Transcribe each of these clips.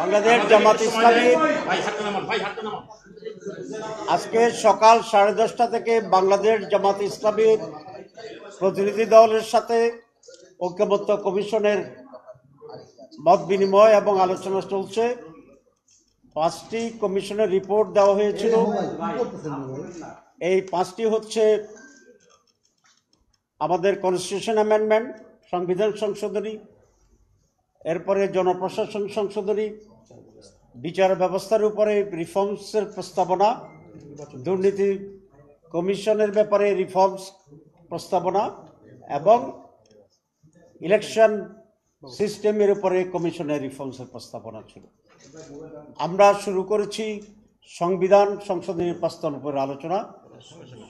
বাংলাদেশ জামাত ইসলামী আজকে সকাল 10:30 থেকে বাংলাদেশ জামাত ইসলামীর প্রতিনিধি দলের সাথে ঐক্যমত্য কমিশনের মত বিনিময় এবং আলোচনা চলছে। 5টি কমিশনের রিপোর্ট দেওয়া হয়েছিল। এই 5টি হচ্ছে আমাদের কনস্টিটিউশন অ্যামেন্ডমেন্ট, সংবিধান সংশোধনী, এরপরে জনপ্রশাসন সংশোধনী, বিচার ব্যবস্থার উপরে রিফর্মসের প্রস্তাবনা, দুর্নীতি কমিশনের ব্যাপারে রিফর্মস প্রস্তাবনা এবং ইলেকশন সিস্টেমের উপরে কমিশনের রিফর্মসের প্রস্তাবনা ছিল। আমরা শুরু করেছি সংবিধান সংশোধনীর প্রস্তাবের উপরে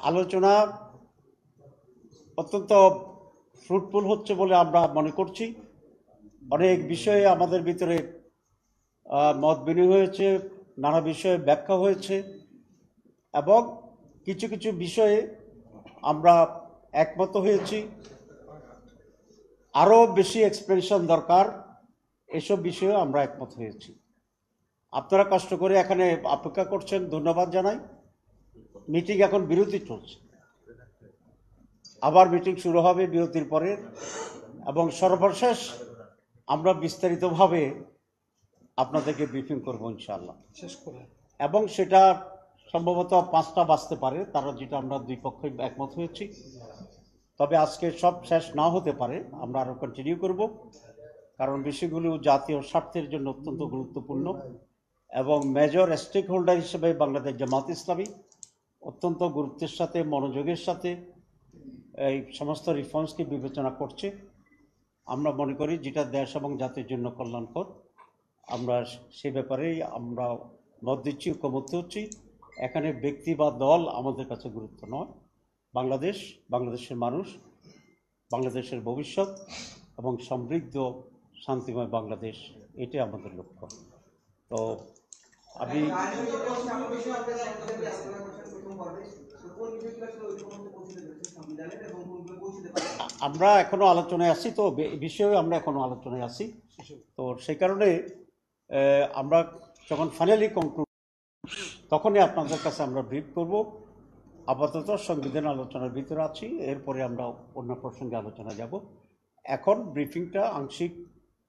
আলোচনা অত্যন্ত ফ্রুটফুল হচ্ছে বলে আমরা মনে করছি। অনেক বিষয়ে আমাদের ভিতরে মত বিনিময় হয়েছে, নানা বিষয়ে ব্যাখ্যা হয়েছে এবং কিছু কিছু বিষয়ে আমরা একমত হয়েছি। আরও বেশি এক্সপ্লেনেশন দরকার, এসব বিষয়ে আমরা একমত হয়েছি। আপনারা কষ্ট করে এখানে অপেক্ষা করছেন, ধন্যবাদ জানাই। মিটিং এখন বিরতি চলছে, আবার মিটিং শুরু হবে বিরতির পরে এবং সর্বশেষ আমরা বিস্তারিতভাবে আপনাদেরকে ব্রিফিং করব ইনশাআল্লাহ। এবং সেটা সম্ভবত 5টা বাজতে পারে, তারা যেটা আমরা দুই পক্ষই একমত হয়েছি। তবে আজকে সব শেষ না হতে পারে, আমরা আরও কন্টিনিউ করব, কারণ বিষয়গুলো জাতীয় স্বার্থের জন্য অত্যন্ত গুরুত্বপূর্ণ এবং মেজর স্টেক হোল্ডার হিসেবে বাংলাদেশ জামাত ইসলামী অত্যন্ত গুরুত্বের সাথে, মনোযোগের সাথে এই সমস্ত রিফর্মসকে বিবেচনা করছে। আমরা মনে করি যেটা দেশ এবং জাতির জন্য কল্যাণকর, আমরা সে ব্যাপারেই আমরা মত দিচ্ছি, ঐক্যমত্য হচ্ছি। এখানে ব্যক্তি বা দল আমাদের কাছে গুরুত্ব নয়। বাংলাদেশের মানুষ, বাংলাদেশের ভবিষ্যৎ এবং সমৃদ্ধ শান্তিময় বাংলাদেশ, এটাই আমাদের লক্ষ্য। তো আমি আমরা এখনো আলোচনায় আছি, তো বিষয়ে আমরা এখনো আলোচনায় আছি। তো সেই কারণে আমরা যখন ফাইনালি কনক্লুড তখনই আপনাদের কাছে আমরা ব্রিফ করব। আপাতত সংবিধান আলোচনার ভিতরে আছি, এরপরে আমরা অন্য প্রসঙ্গে আলোচনা যাব। এখন ব্রিফিংটা আংশিক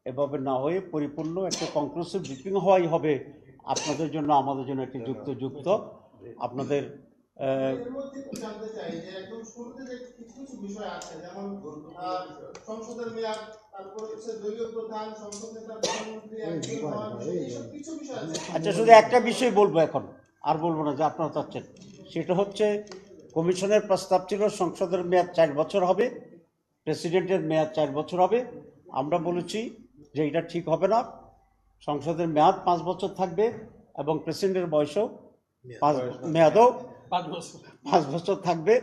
এভাবে না হয়ে পরিপূর্ণ একটা কনক্লুসিভ ব্রিফিং হওয়াই হবে আপনাদের জন্য, আমাদের জন্য একটি যুক্ত আপনাদের জানতে চাই যে একদম শুরুতে যে কিছু বিষয় আছে, যেমন সংসদের মেয়াদ, তারপর হচ্ছে দলীয় প্রধান, সংসদ নেতা, প্রধানমন্ত্রী, এইসব কিছু বিষয় আছে। আচ্ছা, শুধু একটা বিষয় বলবো এখন, আর বলবো না যে আপনারা চাচ্ছেন। সেটা হচ্ছে কমিশনের প্রস্তাব ছিল সংসদের মেয়াদ 4 বছর হবে, প্রেসিডেন্টের মেয়াদ 4 বছর হবে। আমরা বলেছি যে এটা ঠিক হবে না, সংসদের মেয়াদ 5 বছর থাকবে এবং প্রেসিডেন্টের বয়সও মেয়াদও 5 বছর থাকবে।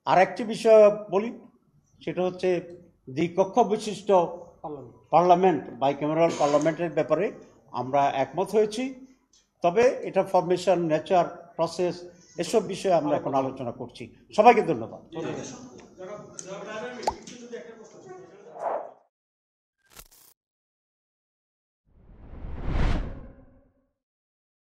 আর একটি বিষয় বলি, সেটা হচ্ছে দ্বিকক্ষ বিশিষ্ট পার্লামেন্ট, বাইক্যামেরাল পার্লামেন্টের ব্যাপারে আমরা একমত হয়েছি। তবে এটা ফরমেশন, নেচার, প্রসেস, এসব বিষয়ে আমরা এখন আলোচনা করছি। সবাইকে ধন্যবাদ।